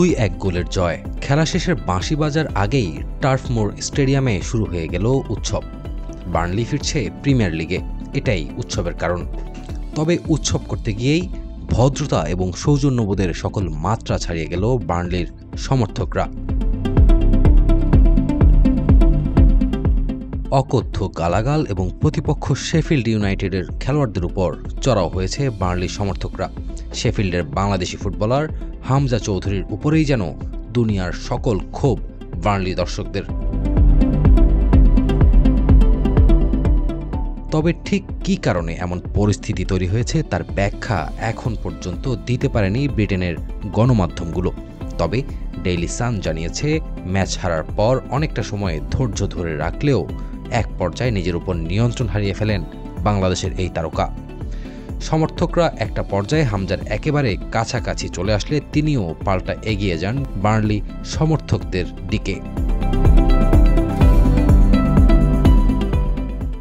২-১ গোলের জয়। খেলা শেষের বাঁশি বাজার আগেই টার্ফ মোর স্টেডিয়ামে শুরু হয়ে গেল উৎসব। বার্নলি ফিরছে প্রিমিয়ার লিগে, এটাই উৎসবের কারণ। তবে উৎসব করতে গিয়েই ভদ্রতা এবং সৌজন্যবোধের সকল মাত্রা ছাড়িয়ে গেল বার্নলির সমর্থকরা। অকথ্য গালাগাল এবং প্রতিপক্ষ শেফিল্ড ইউনাইটেডের খেলোয়াড়দের উপর চড়াও হয়েছে বার্নলির সমর্থকরা। শেফিল্ডের বাংলাদেশি ফুটবলার হামজা চৌধুরীর উপরেই যেন দুনিয়ার সকল ক্ষোভ বার্নলি দর্শকদের। তবে ঠিক কী কারণে এমন পরিস্থিতি তৈরি হয়েছে তার ব্যাখ্যা এখন পর্যন্ত দিতে পারেনি ব্রিটেনের গণমাধ্যমগুলো। তবে ডেইলি সান জানিয়েছে, ম্যাচ হারার পর অনেকটা সময় ধৈর্য ধরে রাখলেও এক পর্যায়ে নিজের উপর নিয়ন্ত্রণ হারিয়ে ফেলেন বাংলাদেশের এই তারকা। সমর্থকরা একটা পর্যায়ে হামজার একেবারে কাছাকাছি চলে আসলে তিনিও পাল্টা এগিয়ে যান বার্নলি সমর্থকদের দিকে।